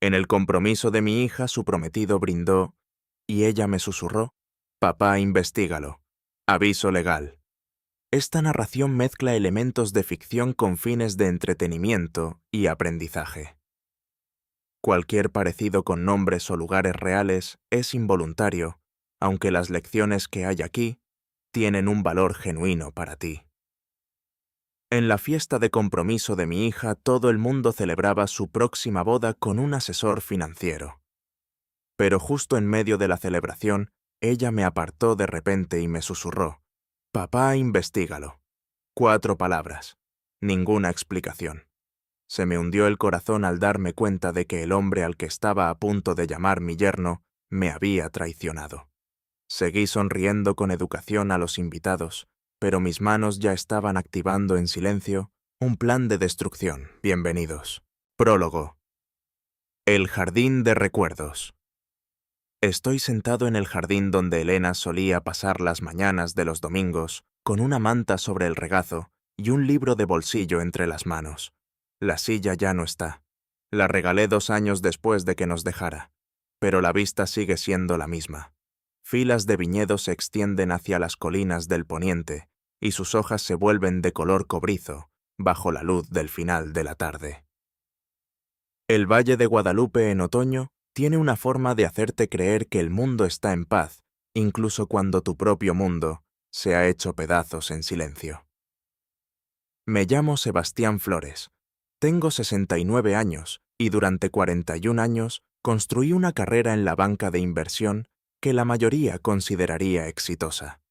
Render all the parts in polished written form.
En el compromiso de mi hija, su prometido brindó, y ella me susurró: «Papá, investígalo. Aviso legal». Esta narración mezcla elementos de ficción con fines de entretenimiento y aprendizaje. Cualquier parecido con nombres o lugares reales es involuntario, aunque las lecciones que hay aquí tienen un valor genuino para ti. En la fiesta de compromiso de mi hija, todo el mundo celebraba su próxima boda con un asesor financiero. Pero justo en medio de la celebración, ella me apartó de repente y me susurró: «Papá, investígalo». 4 palabras, ninguna explicación. Se me hundió el corazón al darme cuenta de que el hombre al que estaba a punto de llamar mi yerno me había traicionado. Seguí sonriendo con educación a los invitados, pero mis manos ya estaban activando en silencio un plan de destrucción. Bienvenidos. Prólogo. El jardín de recuerdos. Estoy sentado en el jardín donde Elena solía pasar las mañanas de los domingos, con una manta sobre el regazo y un libro de bolsillo entre las manos. La silla ya no está. La regalé 2 años después de que nos dejara, pero la vista sigue siendo la misma. Filas de viñedos se extienden hacia las colinas del poniente y sus hojas se vuelven de color cobrizo bajo la luz del final de la tarde. El Valle de Guadalupe en otoño tiene una forma de hacerte creer que el mundo está en paz, incluso cuando tu propio mundo se ha hecho pedazos en silencio. Me llamo Sebastián Flores. Tengo 69 años y durante 41 años construí una carrera en la banca de inversión que la mayoría consideraría exitosa.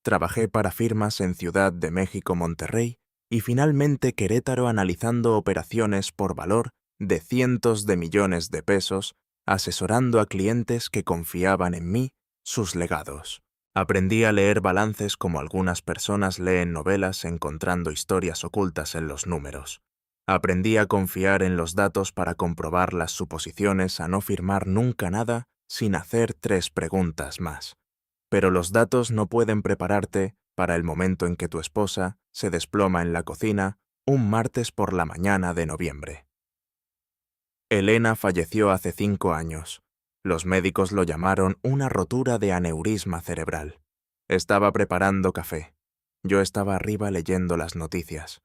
Trabajé para firmas en Ciudad de México, Monterrey y finalmente Querétaro analizando operaciones por valor de cientos de millones de pesos, asesorando a clientes que confiaban en mí sus legados. Aprendí a leer balances como algunas personas leen novelas encontrando historias ocultas en los números. Aprendí a confiar en los datos para comprobar las suposiciones, a no firmar nunca nada sin hacer 3 preguntas más. Pero los datos no pueden prepararte para el momento en que tu esposa se desploma en la cocina un martes por la mañana de noviembre. Elena falleció hace 5 años. Los médicos lo llamaron una rotura de aneurisma cerebral. Estaba preparando café. Yo estaba arriba leyendo las noticias.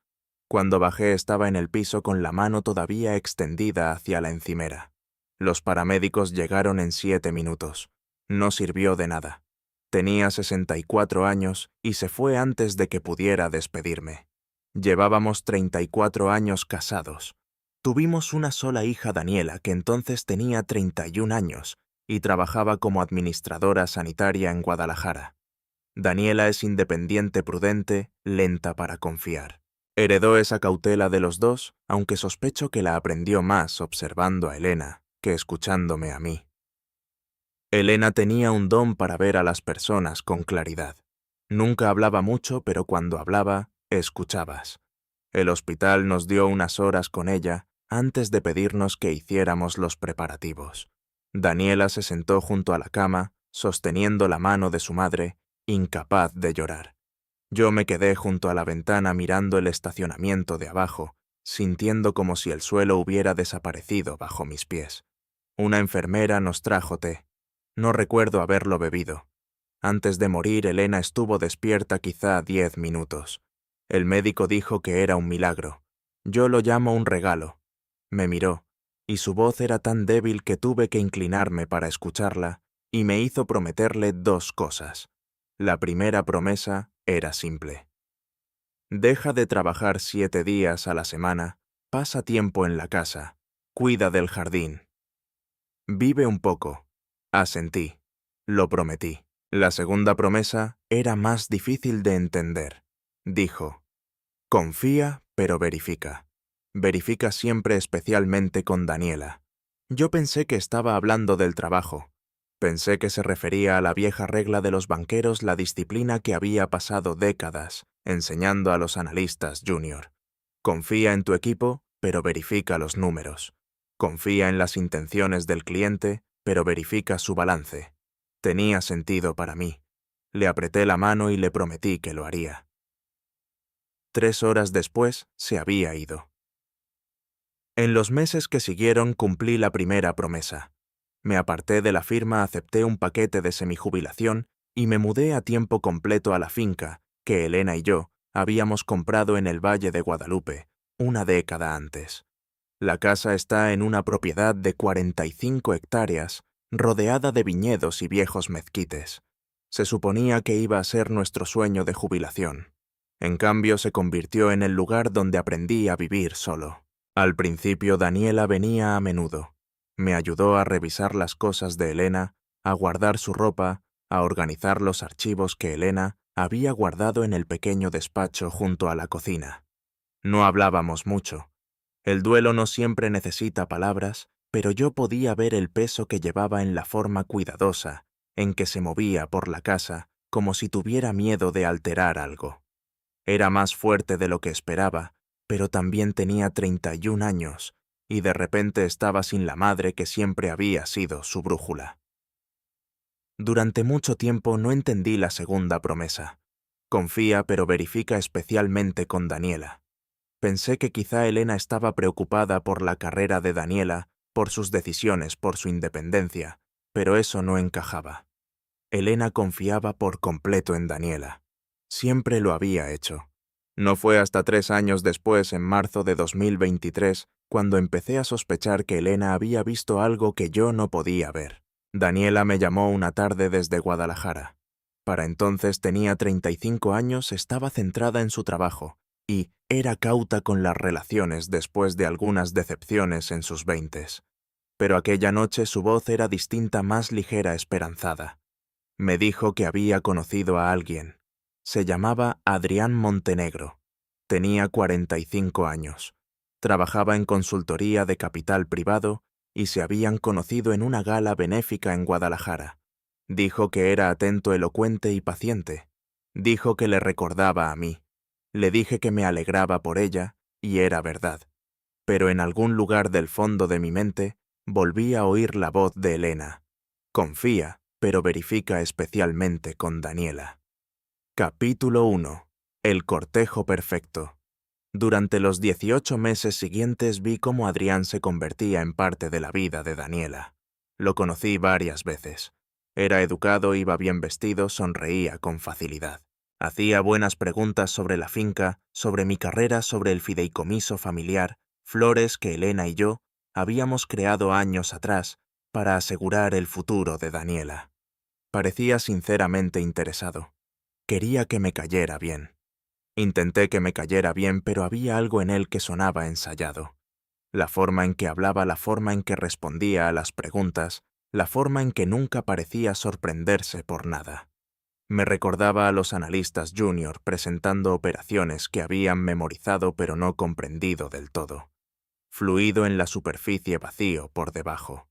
Cuando bajé estaba en el piso con la mano todavía extendida hacia la encimera. Los paramédicos llegaron en 7 minutos. No sirvió de nada. Tenía 64 años y se fue antes de que pudiera despedirme. Llevábamos 34 años casados. Tuvimos una sola hija, Daniela, que entonces tenía 31 años y trabajaba como administradora sanitaria en Guadalajara. Daniela es independiente, prudente, lenta para confiar. Heredó esa cautela de los dos, aunque sospecho que la aprendió más observando a Elena que escuchándome a mí. Elena tenía un don para ver a las personas con claridad. Nunca hablaba mucho, pero cuando hablaba, escuchabas. El hospital nos dio unas horas con ella antes de pedirnos que hiciéramos los preparativos. Daniela se sentó junto a la cama, sosteniendo la mano de su madre, incapaz de llorar. Yo me quedé junto a la ventana mirando el estacionamiento de abajo, sintiendo como si el suelo hubiera desaparecido bajo mis pies. Una enfermera nos trajo té. No recuerdo haberlo bebido. Antes de morir, Elena estuvo despierta quizá 10 minutos. El médico dijo que era un milagro. Yo lo llamo un regalo. Me miró, y su voz era tan débil que tuve que inclinarme para escucharla, y me hizo prometerle 2 cosas. La primera promesa era simple. Deja de trabajar 7 días a la semana, pasa tiempo en la casa, cuida del jardín. Vive un poco. Asentí. Lo prometí. La segunda promesa era más difícil de entender. Dijo: confía, pero verifica. Verifica siempre, especialmente con Daniela. Yo pensé que estaba hablando del trabajo. Pensé que se refería a la vieja regla de los banqueros, la disciplina que había pasado décadas enseñando a los analistas junior. Confía en tu equipo, pero verifica los números. Confía en las intenciones del cliente, pero verifica su balance. Tenía sentido para mí. Le apreté la mano y le prometí que lo haría. 3 horas después se había ido. En los meses que siguieron cumplí la primera promesa. Me aparté de la firma, acepté un paquete de semijubilación y me mudé a tiempo completo a la finca que Elena y yo habíamos comprado en el Valle de Guadalupe, una década antes. La casa está en una propiedad de 45 hectáreas, rodeada de viñedos y viejos mezquites. Se suponía que iba a ser nuestro sueño de jubilación. En cambio, se convirtió en el lugar donde aprendí a vivir solo. Al principio, Daniela venía a menudo. Me ayudó a revisar las cosas de Elena, a guardar su ropa, a organizar los archivos que Elena había guardado en el pequeño despacho junto a la cocina. No hablábamos mucho. El duelo no siempre necesita palabras, pero yo podía ver el peso que llevaba en la forma cuidadosa en que se movía por la casa, como si tuviera miedo de alterar algo. Era más fuerte de lo que esperaba, pero también tenía 31 años, y de repente estaba sin la madre que siempre había sido su brújula. Durante mucho tiempo no entendí la segunda promesa. Confía pero verifica, especialmente con Daniela. Pensé que quizá Elena estaba preocupada por la carrera de Daniela, por sus decisiones, por su independencia, pero eso no encajaba. Elena confiaba por completo en Daniela. Siempre lo había hecho. No fue hasta 3 años después, en marzo de 2023, cuando empecé a sospechar que Elena había visto algo que yo no podía ver. Daniela me llamó una tarde desde Guadalajara. Para entonces tenía 35 años, estaba centrada en su trabajo y era cauta con las relaciones después de algunas decepciones en sus 20s. Pero aquella noche su voz era distinta, más ligera, esperanzada. Me dijo que había conocido a alguien. Se llamaba Adrián Montenegro. Tenía 45 años. Trabajaba en consultoría de capital privado y se habían conocido en una gala benéfica en Guadalajara. Dijo que era atento, elocuente y paciente. Dijo que le recordaba a mí. Le dije que me alegraba por ella, y era verdad. Pero en algún lugar del fondo de mi mente volví a oír la voz de Elena. Confía, pero verifica, especialmente con Daniela. Capítulo 1. El cortejo perfecto. Durante los 18 meses siguientes vi cómo Adrián se convertía en parte de la vida de Daniela. Lo conocí varias veces. Era educado, iba bien vestido, sonreía con facilidad. Hacía buenas preguntas sobre la finca, sobre mi carrera, sobre el fideicomiso familiar, flores que Elena y yo habíamos creado años atrás para asegurar el futuro de Daniela. Parecía sinceramente interesado. Quería que me cayera bien. Intenté que me cayera bien, pero había algo en él que sonaba ensayado. La forma en que hablaba, la forma en que respondía a las preguntas, la forma en que nunca parecía sorprenderse por nada. Me recordaba a los analistas junior presentando operaciones que habían memorizado pero no comprendido del todo. Fluido en la superficie, vacío por debajo.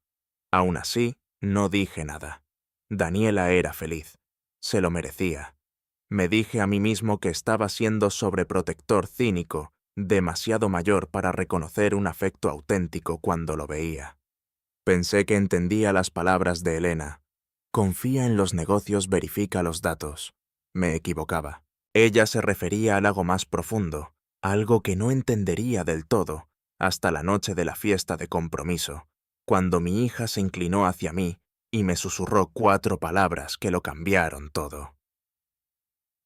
Aún así, no dije nada. Daniela era feliz. Se lo merecía. Me dije a mí mismo que estaba siendo sobreprotector, cínico, demasiado mayor para reconocer un afecto auténtico cuando lo veía. Pensé que entendía las palabras de Elena. Confía en los negocios, verifica los datos. Me equivocaba. Ella se refería a algo más profundo, algo que no entendería del todo, hasta la noche de la fiesta de compromiso, cuando mi hija se inclinó hacia mí y me susurró 4 palabras que lo cambiaron todo.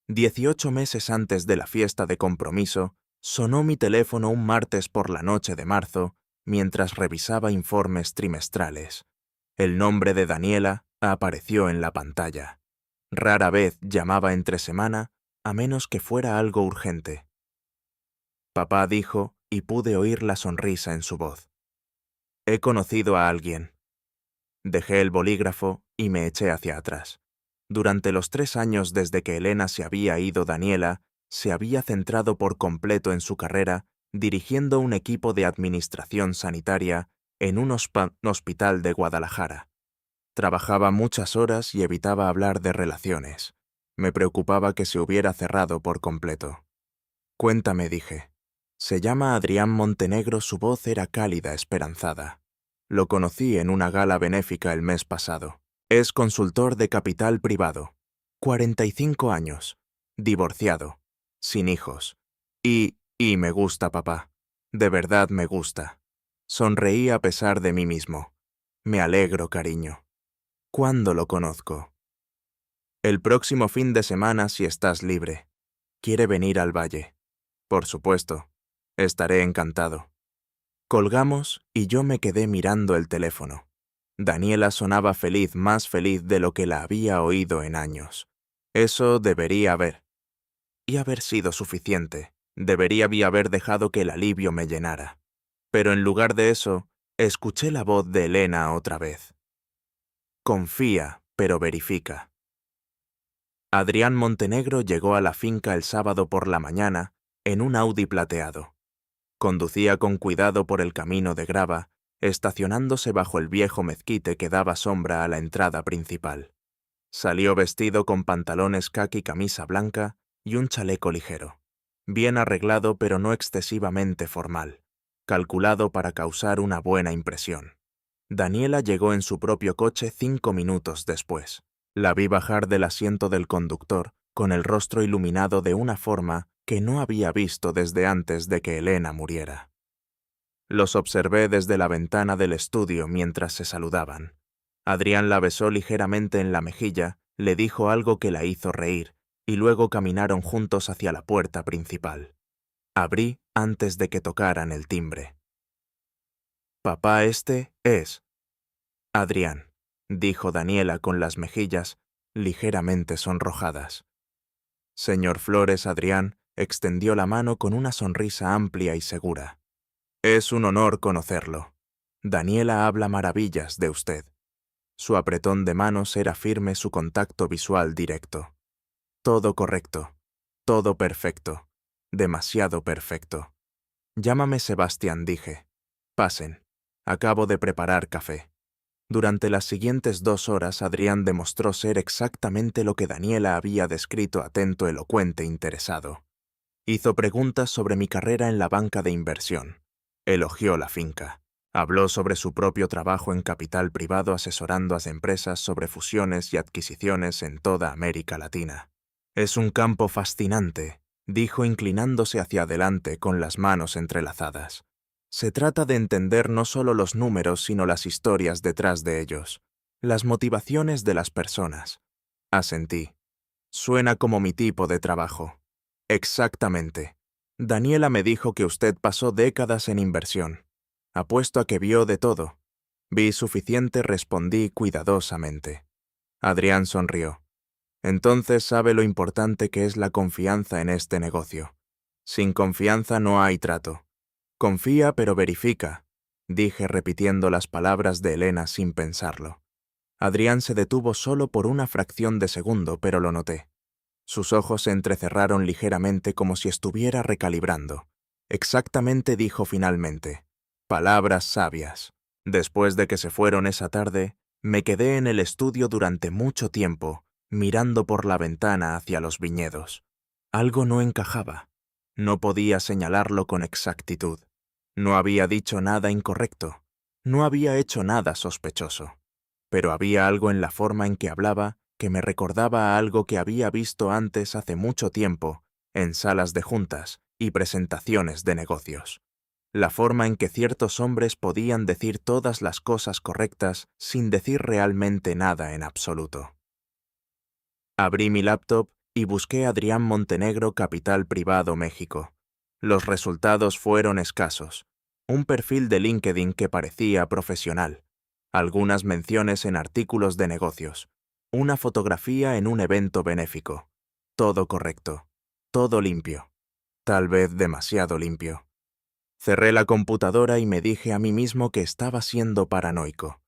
18 meses antes de la fiesta de compromiso, sonó mi teléfono un martes por la noche de marzo mientras revisaba informes trimestrales. El nombre de Daniela apareció en la pantalla. Rara vez llamaba entre semana, a menos que fuera algo urgente. Papá dijo, y pude oír la sonrisa en su voz. He conocido a alguien. Dejé el bolígrafo y me eché hacia atrás. Durante los 3 años desde que Elena se había ido, Daniela se había centrado por completo en su carrera, dirigiendo un equipo de administración sanitaria en un hospital de Guadalajara. Trabajaba muchas horas y evitaba hablar de relaciones. Me preocupaba que se hubiera cerrado por completo. Cuéntame, dije. Se llama Adrián Montenegro, su voz era cálida, esperanzada. Lo conocí en una gala benéfica el mes pasado. Es consultor de capital privado. 45 años. Divorciado. Sin hijos. Y me gusta, papá. De verdad me gusta. Sonreí a pesar de mí mismo. Me alegro, cariño. ¿Cuándo lo conozco? El próximo fin de semana si estás libre. Quiere venir al valle. Por supuesto. Estaré encantado. Colgamos y yo me quedé mirando el teléfono. Daniela sonaba feliz, más feliz de lo que la había oído en años. Eso debería haber sido suficiente. Debería haber dejado que el alivio me llenara. Pero en lugar de eso, escuché la voz de Elena otra vez. Confía, pero verifica. Adrián Montenegro llegó a la finca el sábado por la mañana en un Audi plateado. Conducía con cuidado por el camino de grava, estacionándose bajo el viejo mezquite que daba sombra a la entrada principal. Salió vestido con pantalones caqui, camisa blanca y un chaleco ligero, bien arreglado pero no excesivamente formal, calculado para causar una buena impresión. Daniela llegó en su propio coche 5 minutos después. La vi bajar del asiento del conductor, con el rostro iluminado de una forma que no había visto desde antes de que Elena muriera. Los observé desde la ventana del estudio mientras se saludaban. Adrián la besó ligeramente en la mejilla, le dijo algo que la hizo reír, y luego caminaron juntos hacia la puerta principal. Abrí antes de que tocaran el timbre. «Papá, este es...» «Adrián», dijo Daniela con las mejillas ligeramente sonrojadas. Señor Flores Adrián extendió la mano con una sonrisa amplia y segura. «Es un honor conocerlo. Daniela habla maravillas de usted». Su apretón de manos era firme, su contacto visual directo. Todo correcto, todo perfecto, demasiado perfecto. «Llámame Sebastián», dije. «Pasen. Acabo de preparar café». Durante las siguientes 2 horas Adrián demostró ser exactamente lo que Daniela había descrito, atento, elocuente, interesado. Hizo preguntas sobre mi carrera en la banca de inversión. Elogió la finca. Habló sobre su propio trabajo en capital privado asesorando a empresas sobre fusiones y adquisiciones en toda América Latina. «Es un campo fascinante», dijo inclinándose hacia adelante con las manos entrelazadas. «Se trata de entender no solo los números, sino las historias detrás de ellos, las motivaciones de las personas». Asentí. «Suena como mi tipo de trabajo». «Exactamente. Daniela me dijo que usted pasó décadas en inversión. Apuesto a que vio de todo». «Vi suficiente», respondí cuidadosamente. Adrián sonrió. «Entonces sabe lo importante que es la confianza en este negocio. Sin confianza no hay trato. Confía pero verifica», dije repitiendo las palabras de Elena sin pensarlo. Adrián se detuvo solo por una fracción de segundo, pero lo noté. Sus ojos se entrecerraron ligeramente como si estuviera recalibrando. «Exactamente», dijo finalmente. «Palabras sabias». Después de que se fueron esa tarde, me quedé en el estudio durante mucho tiempo, mirando por la ventana hacia los viñedos. Algo no encajaba. No podía señalarlo con exactitud. No había dicho nada incorrecto. No había hecho nada sospechoso. Pero había algo en la forma en que hablaba que me recordaba a algo que había visto antes hace mucho tiempo, en salas de juntas y presentaciones de negocios. La forma en que ciertos hombres podían decir todas las cosas correctas sin decir realmente nada en absoluto. Abrí mi laptop y busqué Adrián Montenegro, Capital Privado, México. Los resultados fueron escasos. Un perfil de LinkedIn que parecía profesional. Algunas menciones en artículos de negocios. Una fotografía en un evento benéfico. Todo correcto. Todo limpio. Tal vez demasiado limpio. Cerré la computadora y me dije a mí mismo que estaba siendo paranoico.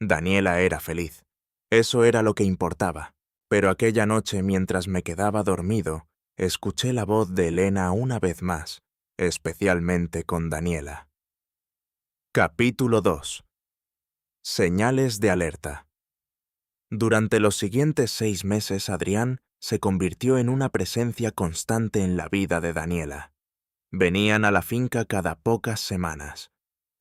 Daniela era feliz. Eso era lo que importaba. Pero aquella noche, mientras me quedaba dormido, escuché la voz de Elena una vez más, especialmente con Daniela. Capítulo 2. Señales de alerta. Durante los siguientes 6 meses, Adrián se convirtió en una presencia constante en la vida de Daniela. Venían a la finca cada pocas semanas.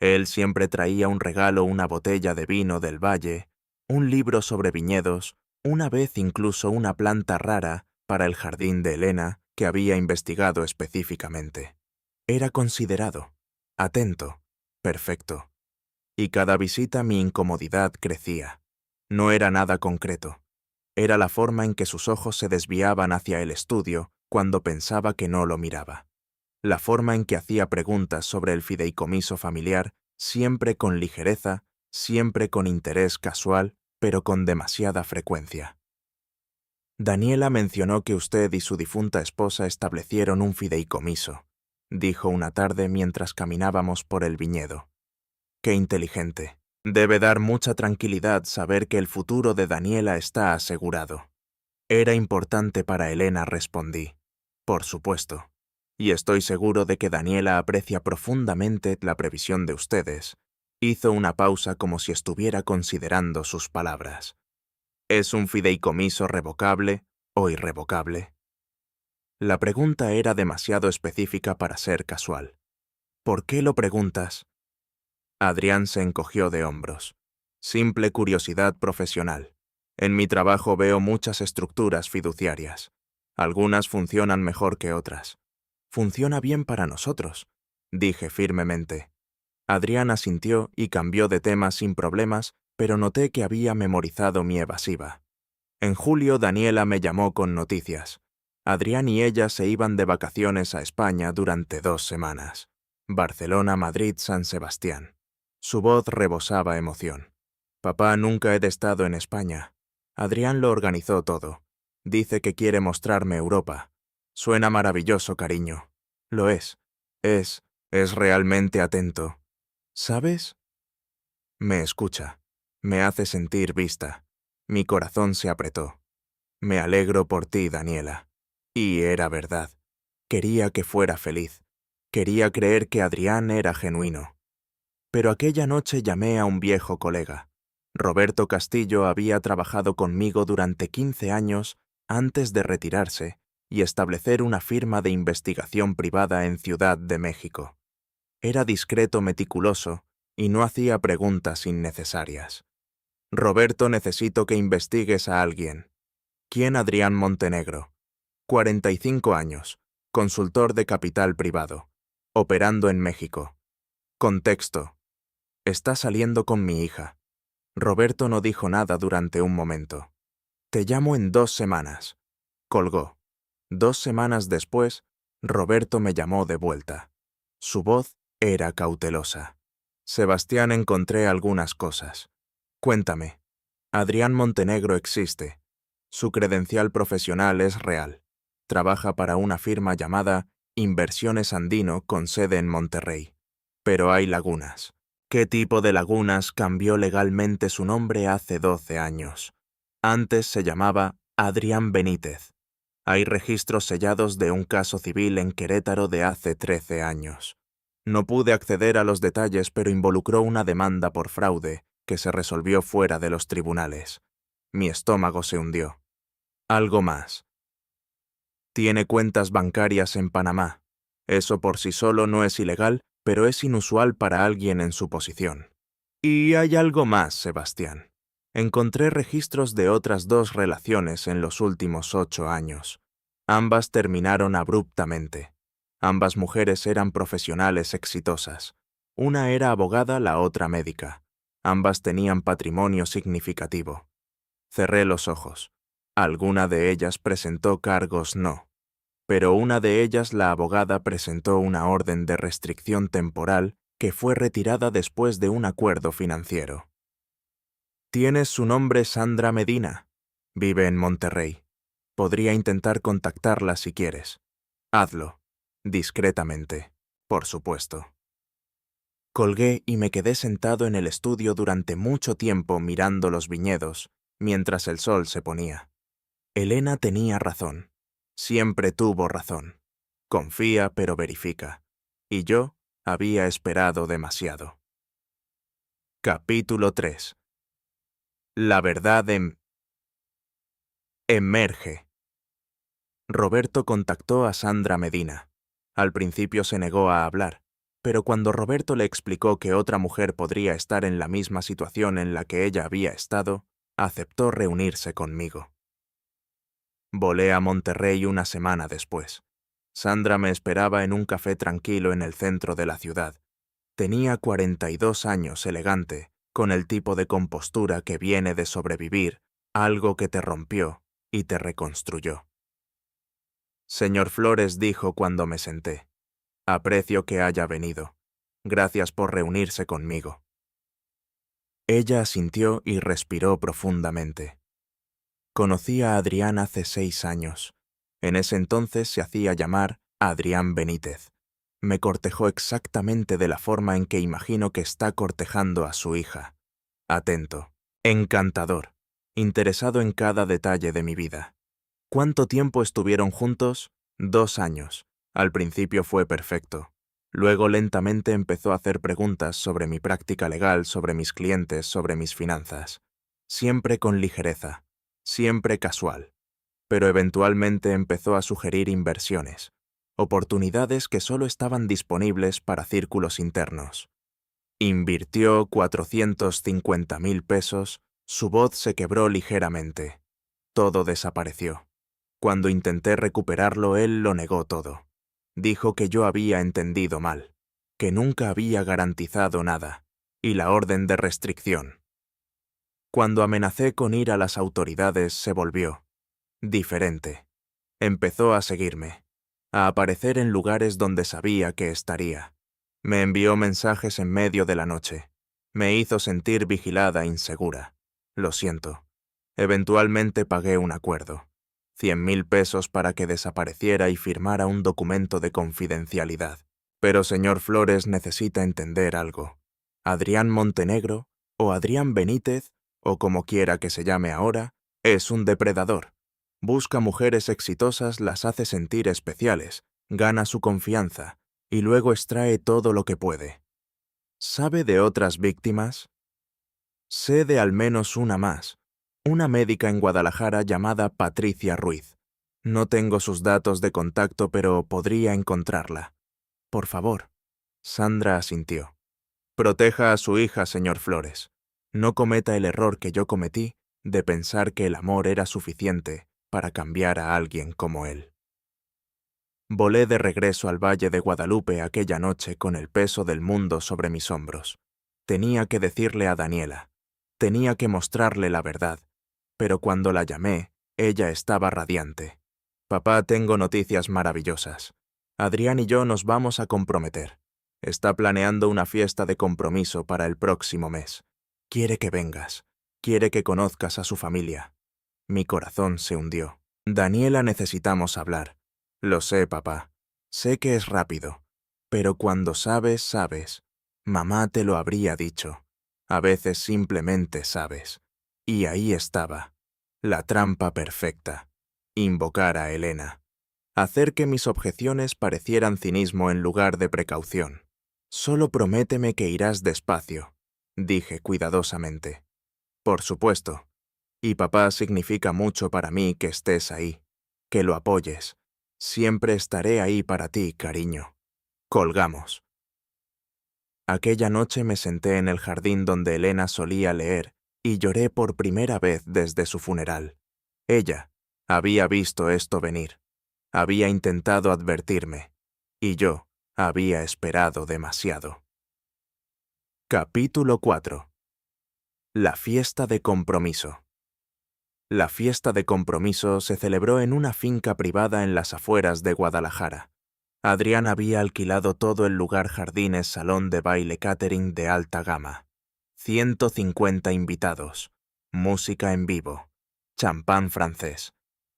Él siempre traía un regalo, una botella de vino del valle, un libro sobre viñedos, una vez incluso una planta rara para el jardín de Elena que había investigado específicamente. Era considerado, atento, perfecto. y cada visita mi incomodidad crecía. No era nada concreto. Era la forma en que sus ojos se desviaban hacia el estudio cuando pensaba que no lo miraba. La forma en que hacía preguntas sobre el fideicomiso familiar, siempre con ligereza, siempre con interés casual, pero con demasiada frecuencia. Daniela mencionó que usted y su difunta esposa establecieron un fideicomiso, dijo una tarde mientras caminábamos por el viñedo. Qué inteligente. Debe dar mucha tranquilidad saber que el futuro de Daniela está asegurado. Era importante para Elena, respondí. Por supuesto. Y estoy seguro de que Daniela aprecia profundamente la previsión de ustedes. Hizo una pausa como si estuviera considerando sus palabras. ¿Es un fideicomiso revocable o irrevocable? La pregunta era demasiado específica para ser casual. ¿Por qué lo preguntas? Adrián se encogió de hombros. Simple curiosidad profesional. En mi trabajo veo muchas estructuras fiduciarias. Algunas funcionan mejor que otras. Funciona bien para nosotros, dije firmemente. Adrián asintió y cambió de tema sin problemas, pero noté que había memorizado mi evasiva. En julio Daniela me llamó con noticias. Adrián y ella se iban de vacaciones a España durante 2 semanas. Barcelona, Madrid, San Sebastián. Su voz rebosaba emoción. Papá, nunca he estado en España. Adrián lo organizó todo. Dice que quiere mostrarme Europa. Suena maravilloso, cariño. Lo es. Es realmente atento. ¿Sabes? Me escucha. Me hace sentir vista. Mi corazón se apretó. Me alegro por ti, Daniela. Y era verdad. Quería que fuera feliz. Quería creer que Adrián era genuino. Pero aquella noche llamé a un viejo colega. Roberto Castillo había trabajado conmigo durante 15 años antes de retirarse y establecer una firma de investigación privada en Ciudad de México. Era discreto, meticuloso y no hacía preguntas innecesarias. Roberto, necesito que investigues a alguien. ¿Quién? Adrián Montenegro. 45 años, consultor de capital privado, operando en México. Contexto. Está saliendo con mi hija. Roberto no dijo nada durante un momento. Te llamo en 2 semanas. Colgó. 2 semanas después, Roberto me llamó de vuelta. Su voz era cautelosa. Sebastián, encontré algunas cosas. Cuéntame. Adrián Montenegro existe. Su credencial profesional es real. Trabaja para una firma llamada Inversiones Andino con sede en Monterrey. Pero hay lagunas. ¿Qué tipo de lagunas? Cambió legalmente su nombre hace 12 años. Antes se llamaba Adrián Benítez. Hay registros sellados de un caso civil en Querétaro de hace 13 años. No pude acceder a los detalles, pero involucró una demanda por fraude que se resolvió fuera de los tribunales. Mi estómago se hundió. Algo más. Tiene cuentas bancarias en Panamá. Eso por sí solo no es ilegal, pero es inusual para alguien en su posición. Y hay algo más, Sebastián. Encontré registros de otras 2 relaciones en los últimos 8 años. Ambas terminaron abruptamente. Ambas mujeres eran profesionales exitosas. Una era abogada, la otra médica. Ambas tenían patrimonio significativo. Cerré los ojos. Alguna de ellas presentó cargos, no. Pero una de ellas, la abogada, presentó una orden de restricción temporal que fue retirada después de un acuerdo financiero. Tienes su nombre, Sandra Medina. Vive en Monterrey. Podría intentar contactarla si quieres. Hazlo. Discretamente, por supuesto. Colgué y me quedé sentado en el estudio durante mucho tiempo mirando los viñedos, mientras el sol se ponía. Elena tenía razón. Siempre tuvo razón. Confía pero verifica. Y yo había esperado demasiado. Capítulo 3. La verdad emerge. Roberto contactó a Sandra Medina. Al principio se negó a hablar, pero cuando Roberto le explicó que otra mujer podría estar en la misma situación en la que ella había estado, aceptó reunirse conmigo. Volé a Monterrey una semana después. Sandra me esperaba en un café tranquilo en el centro de la ciudad. Tenía 42 años, elegante, con el tipo de compostura que viene de sobrevivir algo que te rompió y te reconstruyó. Señor Flores, dijo cuando me senté, aprecio que haya venido. Gracias por reunirse conmigo. Ella asintió y respiró profundamente. Conocí a Adrián hace 6 años. En ese entonces se hacía llamar Adrián Benítez. Me cortejó exactamente de la forma en que imagino que está cortejando a su hija. Atento, encantador, interesado en cada detalle de mi vida. ¿Cuánto tiempo estuvieron juntos? 2 años. Al principio fue perfecto. Luego lentamente empezó a hacer preguntas sobre mi práctica legal, sobre mis clientes, sobre mis finanzas. Siempre con ligereza, siempre casual. Pero eventualmente empezó a sugerir inversiones, oportunidades que solo estaban disponibles para círculos internos. Invirtió 450.000 pesos, su voz se quebró ligeramente. Todo desapareció. Cuando intenté recuperarlo, él lo negó todo. Dijo que yo había entendido mal, que nunca había garantizado nada, y la orden de restricción. Cuando amenacé con ir a las autoridades, se volvió diferente. Empezó a seguirme, a aparecer en lugares donde sabía que estaría. Me envió mensajes en medio de la noche. Me hizo sentir vigilada, insegura. Lo siento. Eventualmente pagué un acuerdo. 100.000 pesos para que desapareciera y firmara un documento de confidencialidad. Pero señor Flores necesita entender algo. Adrián Montenegro, o Adrián Benítez, o como quiera que se llame ahora, es un depredador. Busca mujeres exitosas, las hace sentir especiales, gana su confianza, y luego extrae todo lo que puede. ¿Sabe de otras víctimas? Sé de al menos una más. Una médica en Guadalajara llamada Patricia Ruiz. No tengo sus datos de contacto, pero podría encontrarla. Por favor. Sandra asintió. Proteja a su hija, señor Flores. No cometa el error que yo cometí de pensar que el amor era suficiente para cambiar a alguien como él. Volé de regreso al Valle de Guadalupe aquella noche con el peso del mundo sobre mis hombros. Tenía que decirle a Daniela. Tenía que mostrarle la verdad. Pero cuando la llamé, ella estaba radiante. Papá, tengo noticias maravillosas. Adrián y yo nos vamos a comprometer. Está planeando una fiesta de compromiso para el próximo mes. Quiere que vengas. Quiere que conozcas a su familia. Mi corazón se hundió. Daniela, necesitamos hablar. Lo sé, papá. Sé que es rápido. Pero cuando sabes, sabes. Mamá te lo habría dicho. A veces simplemente sabes. Y ahí estaba. La trampa perfecta. Invocar a Elena. Hacer que mis objeciones parecieran cinismo en lugar de precaución. Solo prométeme que irás despacio, dije cuidadosamente. Por supuesto. Y papá, significa mucho para mí que estés ahí, que lo apoyes. Siempre estaré ahí para ti, cariño. Colgamos. Aquella noche me senté en el jardín donde Elena solía leer y lloré por primera vez desde su funeral. Ella había visto esto venir, había intentado advertirme, y yo había esperado demasiado. Capítulo 4. La fiesta de compromiso. La fiesta de compromiso se celebró en una finca privada en las afueras de Guadalajara. Adrián había alquilado todo el lugar, jardines, salón de baile, catering de alta gama. 150 invitados. Música en vivo. Champán francés.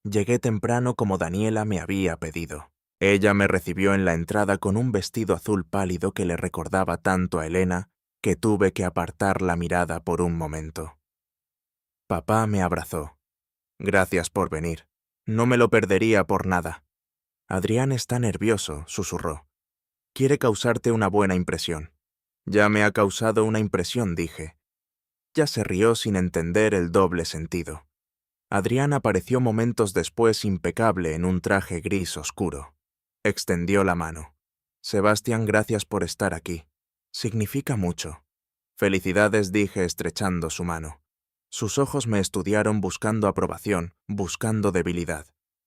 Llegué temprano como Daniela me había pedido. Ella me recibió en la entrada con un vestido azul pálido que le recordaba tanto a Elena que tuve que apartar la mirada por un momento. Papá me abrazó. Gracias por venir. No me lo perdería por nada. Adrián está nervioso, susurró. Quiere causarte una buena impresión. Ya me ha causado una impresión, dije. Ya se rió sin entender el doble sentido. Adrián apareció momentos después impecable en un traje gris oscuro. Extendió la mano. Sebastián, gracias por estar aquí. Significa mucho. Felicidades, dije estrechando su mano. Sus ojos me estudiaron buscando aprobación, buscando debilidad.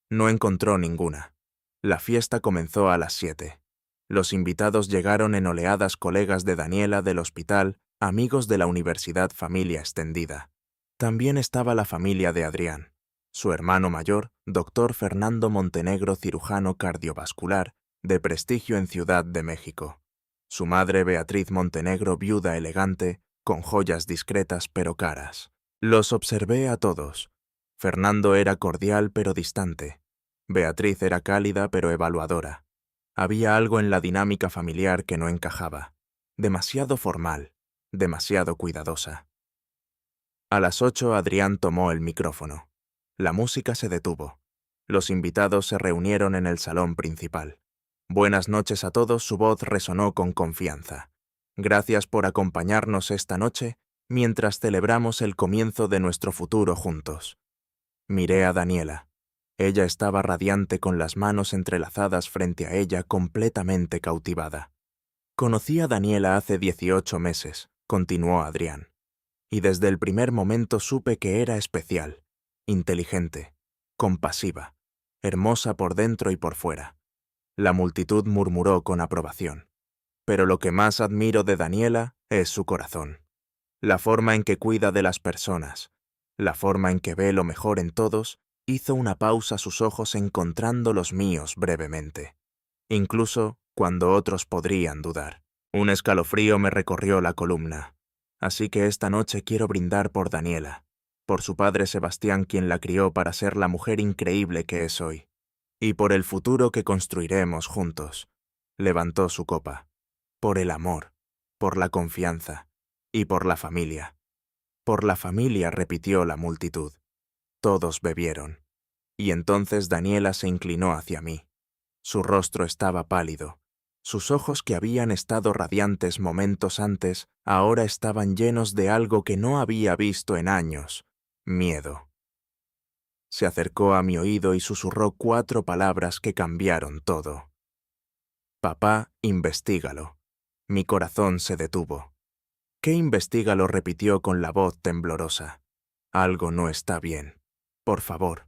No encontró ninguna. La fiesta comenzó a las 7. Los invitados llegaron en oleadas, colegas de Daniela del hospital, amigos de la universidad, familia extendida. También estaba la familia de Adrián. Su hermano mayor, doctor Fernando Montenegro, cirujano cardiovascular, de prestigio en Ciudad de México. Su madre Beatriz Montenegro, viuda elegante, con joyas discretas pero caras. Los observé a todos. Fernando era cordial pero distante. Beatriz era cálida pero evaluadora. Había algo en la dinámica familiar que no encajaba. Demasiado formal, demasiado cuidadosa. A las 8 Adrián tomó el micrófono. La música se detuvo. Los invitados se reunieron en el salón principal. Buenas noches a todos, su voz resonó con confianza. Gracias por acompañarnos esta noche mientras celebramos el comienzo de nuestro futuro juntos. Miré a Daniela. Ella estaba radiante con las manos entrelazadas frente a ella, completamente cautivada. Conocí a Daniela hace 18 meses, continuó Adrián. Y desde el primer momento supe que era especial, inteligente, compasiva, hermosa por dentro y por fuera. La multitud murmuró con aprobación. Pero lo que más admiro de Daniela es su corazón. La forma en que cuida de las personas, la forma en que ve lo mejor en todos. Hizo una pausa, sus ojos encontrando los míos brevemente. Incluso cuando otros podrían dudar. Un escalofrío me recorrió la columna. Así que esta noche quiero brindar por Daniela, por su padre Sebastián, quien la crió para ser la mujer increíble que es hoy, y por el futuro que construiremos juntos. Levantó su copa. Por el amor, por la confianza y por la familia. Por la familia, repitió la multitud. Todos bebieron. Y entonces Daniela se inclinó hacia mí. Su rostro estaba pálido. Sus ojos, que habían estado radiantes momentos antes, ahora estaban llenos de algo que no había visto en años: miedo. Se acercó a mi oído y susurró 4 palabras que cambiaron todo. Papá, investígalo. Mi corazón se detuvo. ¿Qué investígalo?, repitió con la voz temblorosa. Algo no está bien. Por favor.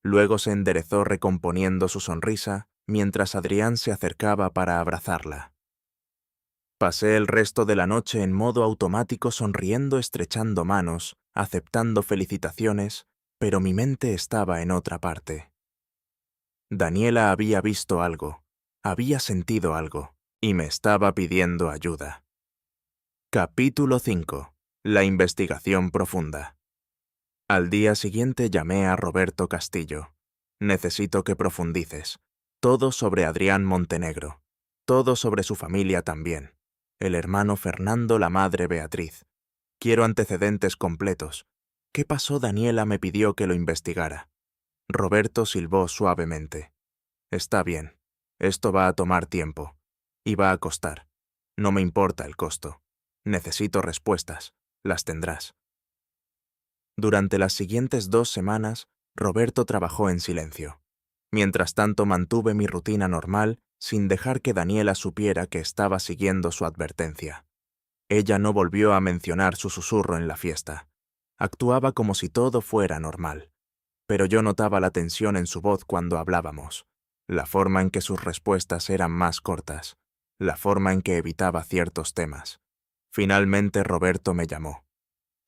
Luego se enderezó recomponiendo su sonrisa mientras Adrián se acercaba para abrazarla. Pasé el resto de la noche en modo automático, sonriendo, estrechando manos, aceptando felicitaciones, pero mi mente estaba en otra parte. Daniela había visto algo, había sentido algo, y me estaba pidiendo ayuda. Capítulo 5. La investigación profunda. Al día siguiente llamé a Roberto Castillo. Necesito que profundices. Todo sobre Adrián Montenegro. Todo sobre su familia también. El hermano Fernando, la madre Beatriz. Quiero antecedentes completos. ¿Qué pasó? Daniela me pidió que lo investigara. Roberto silbó suavemente. Está bien. Esto va a tomar tiempo. Y va a costar. No me importa el costo. Necesito respuestas. Las tendrás. Durante las siguientes 2 semanas, Roberto trabajó en silencio. Mientras tanto, mantuve mi rutina normal, sin dejar que Daniela supiera que estaba siguiendo su advertencia. Ella no volvió a mencionar su susurro en la fiesta. Actuaba como si todo fuera normal. Pero yo notaba la tensión en su voz cuando hablábamos, la forma en que sus respuestas eran más cortas, la forma en que evitaba ciertos temas. Finalmente Roberto me llamó.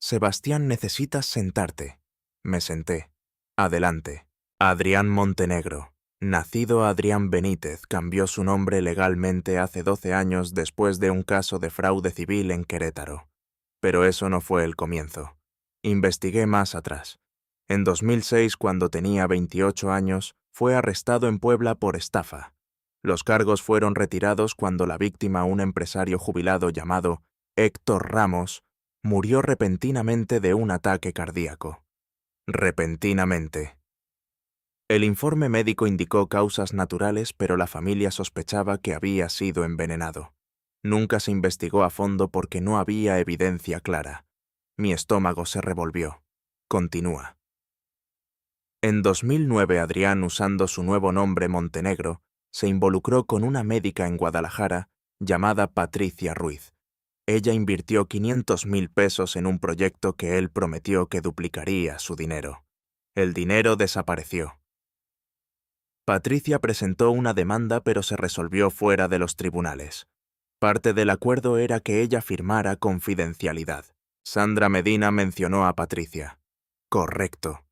Sebastián, necesitas sentarte. Me senté. Adelante. Adrián Montenegro, nacido Adrián Benítez, cambió su nombre legalmente hace 12 años después de un caso de fraude civil en Querétaro. Pero eso no fue el comienzo. Investigué más atrás. En 2006, cuando tenía 28 años, fue arrestado en Puebla por estafa. Los cargos fueron retirados cuando la víctima, un empresario jubilado llamado Héctor Ramos, murió repentinamente de un ataque cardíaco. Repentinamente. El informe médico indicó causas naturales, pero la familia sospechaba que había sido envenenado. Nunca se investigó a fondo porque no había evidencia clara. Mi estómago se revolvió. Continúa. En 2009, Adrián, usando su nuevo nombre Montenegro, se involucró con una médica en Guadalajara llamada Patricia Ruiz. Ella invirtió 500,000 pesos en un proyecto que él prometió que duplicaría su dinero. El dinero desapareció. Patricia presentó una demanda, pero se resolvió fuera de los tribunales. Parte del acuerdo era que ella firmara confidencialidad. Sandra Medina mencionó a Patricia. Correcto.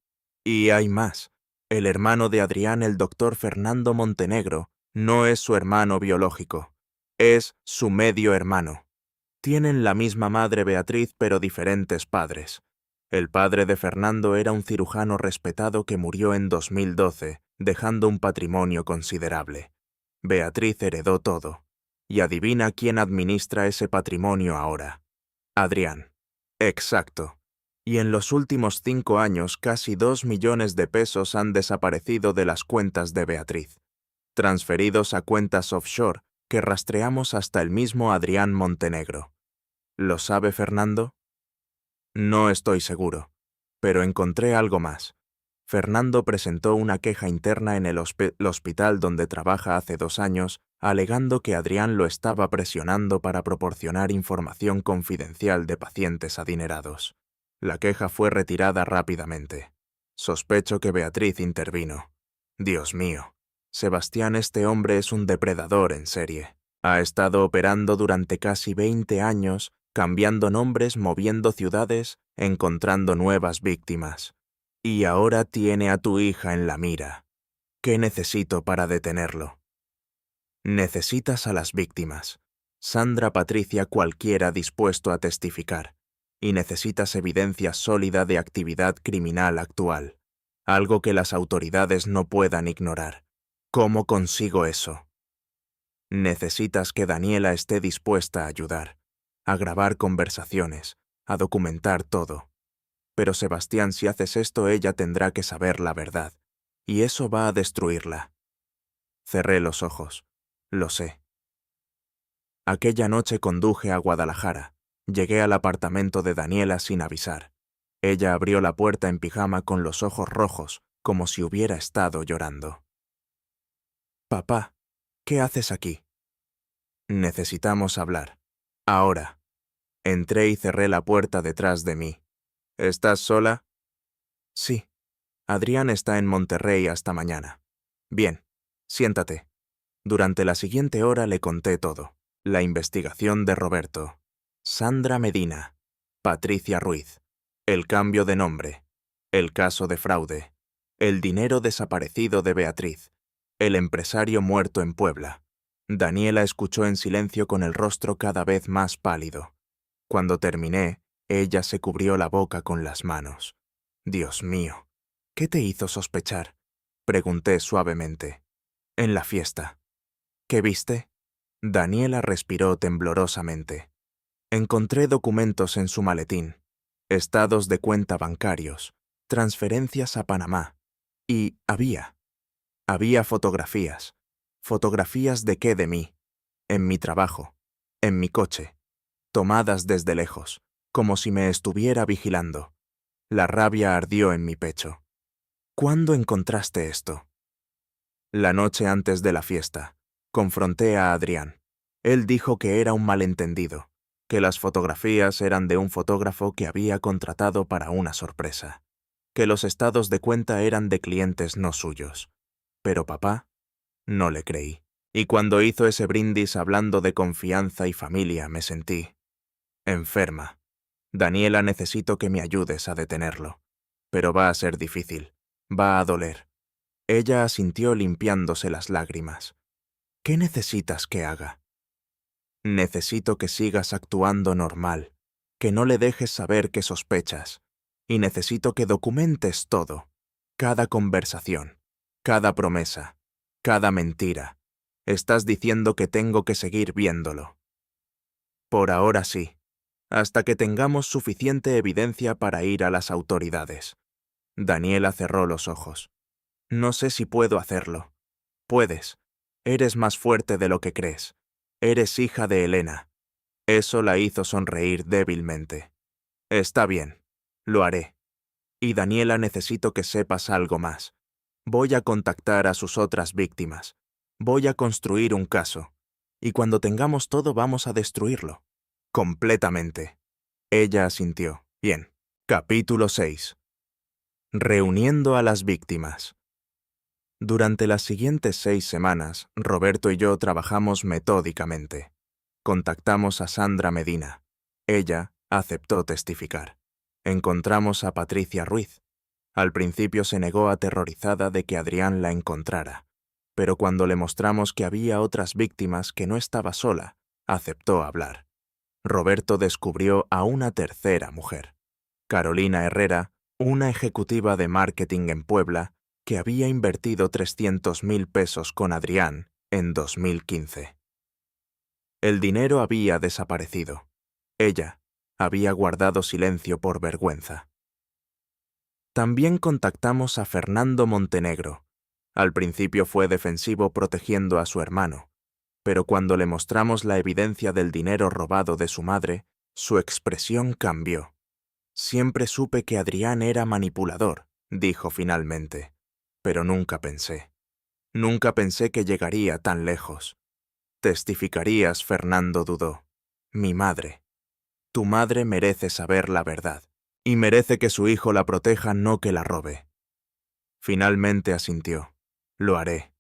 Y hay más. El hermano de Adrián, el doctor Fernando Montenegro, no es su hermano biológico. Es su medio hermano. Tienen la misma madre Beatriz, pero diferentes padres. El padre de Fernando era un cirujano respetado que murió en 2012, dejando un patrimonio considerable. Beatriz heredó todo. Y adivina quién administra ese patrimonio ahora. Adrián. Exacto. Y en los últimos 5 años casi 2 millones de pesos han desaparecido de las cuentas de Beatriz, transferidos a cuentas offshore que rastreamos hasta el mismo Adrián Montenegro. ¿Lo sabe Fernando? No estoy seguro, pero encontré algo más. Fernando presentó una queja interna en el hospital donde trabaja hace 2 años, alegando que Adrián lo estaba presionando para proporcionar información confidencial de pacientes adinerados. La queja fue retirada rápidamente. Sospecho que Beatriz intervino. Dios mío. Sebastián, este hombre es un depredador en serie. Ha estado operando durante casi 20 años, cambiando nombres, moviendo ciudades, encontrando nuevas víctimas. Y ahora tiene a tu hija en la mira. ¿Qué necesito para detenerlo? Necesitas a las víctimas. Sandra, Patricia, cualquiera dispuesto a testificar. Y necesitas evidencia sólida de actividad criminal actual. Algo que las autoridades no puedan ignorar. ¿Cómo consigo eso? Necesitas que Daniela esté dispuesta a ayudar, a grabar conversaciones, a documentar todo. Pero Sebastián, si haces esto, ella tendrá que saber la verdad, y eso va a destruirla. Cerré los ojos. Lo sé. Aquella noche conduje a Guadalajara. Llegué al apartamento de Daniela sin avisar. Ella abrió la puerta en pijama con los ojos rojos, como si hubiera estado llorando. Papá, ¿qué haces aquí? Necesitamos hablar. Ahora. Entré y cerré la puerta detrás de mí. ¿Estás sola? Sí. Adrián está en Monterrey hasta mañana. Bien, siéntate. Durante la siguiente hora le conté todo. La investigación de Roberto, Sandra Medina, Patricia Ruiz, el cambio de nombre, el caso de fraude, el dinero desaparecido de Beatriz, el empresario muerto en Puebla. Daniela escuchó en silencio con el rostro cada vez más pálido. Cuando terminé, ella se cubrió la boca con las manos. Dios mío, ¿qué te hizo sospechar? Pregunté suavemente. En la fiesta. ¿Qué viste? Daniela respiró temblorosamente. Encontré documentos en su maletín, estados de cuenta bancarios, transferencias a Panamá, y había fotografías. ¿Fotografías de qué de mí? En mi trabajo, en mi coche, tomadas desde lejos, como si me estuviera vigilando. La rabia ardió en mi pecho. ¿Cuándo encontraste esto? La noche antes de la fiesta. Confronté a Adrián. Él dijo que era un malentendido, que las fotografías eran de un fotógrafo que había contratado para una sorpresa, que los estados de cuenta eran de clientes no suyos. Pero papá, no le creí. Y cuando hizo ese brindis hablando de confianza y familia, me sentí enferma. Daniela, necesito que me ayudes a detenerlo. Pero va a ser difícil. Va a doler. Ella asintió limpiándose las lágrimas. ¿Qué necesitas que haga? Necesito que sigas actuando normal, que no le dejes saber que sospechas, y necesito que documentes todo, cada conversación, cada promesa, cada mentira. Estás diciendo que tengo que seguir viéndolo. Por ahora sí, hasta que tengamos suficiente evidencia para ir a las autoridades. Daniela cerró los ojos. No sé si puedo hacerlo. Puedes. Eres más fuerte de lo que crees. Eres hija de Elena. Eso la hizo sonreír débilmente. Está bien. Lo haré. Y Daniela, necesito que sepas algo más. Voy a contactar a sus otras víctimas. Voy a construir un caso. Y cuando tengamos todo vamos a destruirlo. Completamente. Ella asintió. Bien. Capítulo 6. Reuniendo a las víctimas. Durante las siguientes 6 semanas, Roberto y yo trabajamos metódicamente. Contactamos a Sandra Medina. Ella aceptó testificar. Encontramos a Patricia Ruiz. Al principio se negó aterrorizada de que Adrián la encontrara, pero cuando le mostramos que había otras víctimas, que no estaba sola, aceptó hablar. Roberto descubrió a una tercera mujer, Carolina Herrera, una ejecutiva de marketing en Puebla, que había invertido 300.000 pesos con Adrián en 2015. El dinero había desaparecido. Ella había guardado silencio por vergüenza. También contactamos a Fernando Montenegro. Al principio fue defensivo protegiendo a su hermano, pero cuando le mostramos la evidencia del dinero robado de su madre, su expresión cambió. Siempre supe que Adrián era manipulador, dijo finalmente, pero nunca pensé que llegaría tan lejos. Testificarías, Fernando dudó. Mi madre. Tu madre merece saber la verdad, y merece que su hijo la proteja, no que la robe. Finalmente asintió. Lo haré.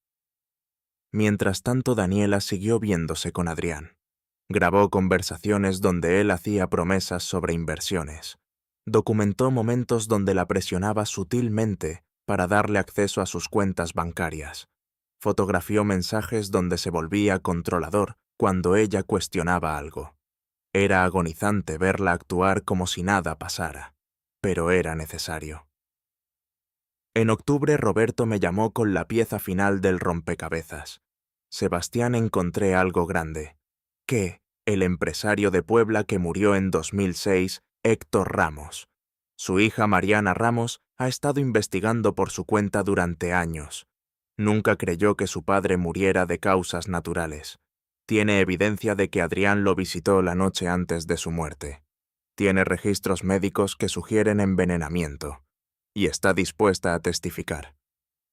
Mientras tanto, Daniela siguió viéndose con Adrián. Grabó conversaciones donde él hacía promesas sobre inversiones. Documentó momentos donde la presionaba sutilmente para darle acceso a sus cuentas bancarias. Fotografió mensajes donde se volvía controlador cuando ella cuestionaba algo. Era agonizante verla actuar como si nada pasara, pero era necesario. En octubre, Roberto me llamó con la pieza final del rompecabezas. Sebastián, encontré algo grande. Que el empresario de Puebla que murió en 2006, Héctor Ramos. Su hija Mariana Ramos ha estado investigando por su cuenta durante años. Nunca creyó que su padre muriera de causas naturales. Tiene evidencia de que Adrián lo visitó la noche antes de su muerte. Tiene registros médicos que sugieren envenenamiento. Y está dispuesta a testificar.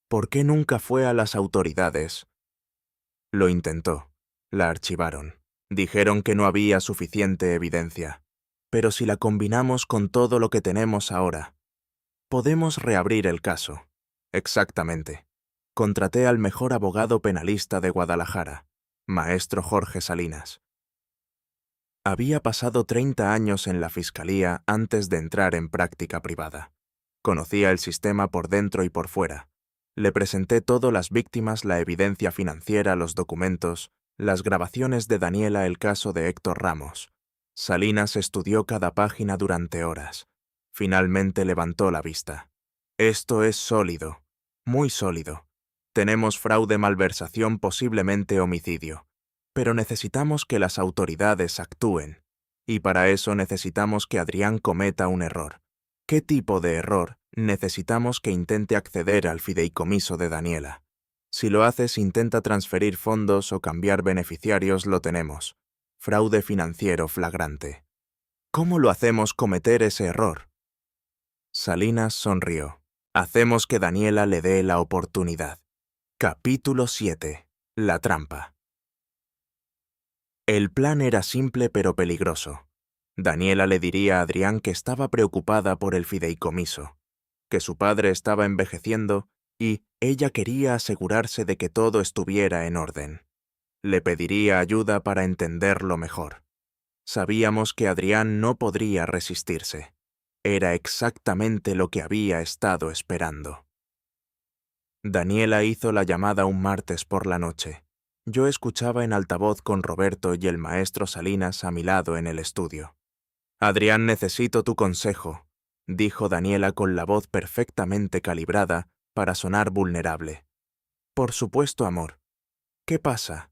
¿Por qué nunca fue a las autoridades? Lo intentó. La archivaron. Dijeron que no había suficiente evidencia. Pero si la combinamos con todo lo que tenemos ahora, podemos reabrir el caso. Exactamente. Contraté al mejor abogado penalista de Guadalajara, maestro Jorge Salinas. Había pasado 30 años en la fiscalía antes de entrar en práctica privada. Conocía el sistema por dentro y por fuera. Le presenté todo: las víctimas, la evidencia financiera, los documentos, las grabaciones de Daniela, el caso de Héctor Ramos. Salinas estudió cada página durante horas. Finalmente levantó la vista. Esto es sólido, muy sólido. Tenemos fraude, malversación, posiblemente homicidio. Pero necesitamos que las autoridades actúen. Y para eso necesitamos que Adrián cometa un error. ¿Qué tipo de error? Necesitamos que intente acceder al fideicomiso de Daniela. Si lo haces, intenta transferir fondos o cambiar beneficiarios, lo tenemos. Fraude financiero flagrante. ¿Cómo lo hacemos cometer ese error? Salinas sonrió. Hacemos que Daniela le dé la oportunidad. Capítulo 7. La trampa. El plan era simple pero peligroso. Daniela le diría a Adrián que estaba preocupada por el fideicomiso, que su padre estaba envejeciendo y ella quería asegurarse de que todo estuviera en orden. Le pediría ayuda para entenderlo mejor. Sabíamos que Adrián no podría resistirse. Era exactamente lo que había estado esperando. Daniela hizo la llamada un martes por la noche. Yo escuchaba en altavoz con Roberto y el maestro Salinas a mi lado en el estudio. Adrián, necesito tu consejo, dijo Daniela con la voz perfectamente calibrada para sonar vulnerable. Por supuesto, amor. ¿Qué pasa?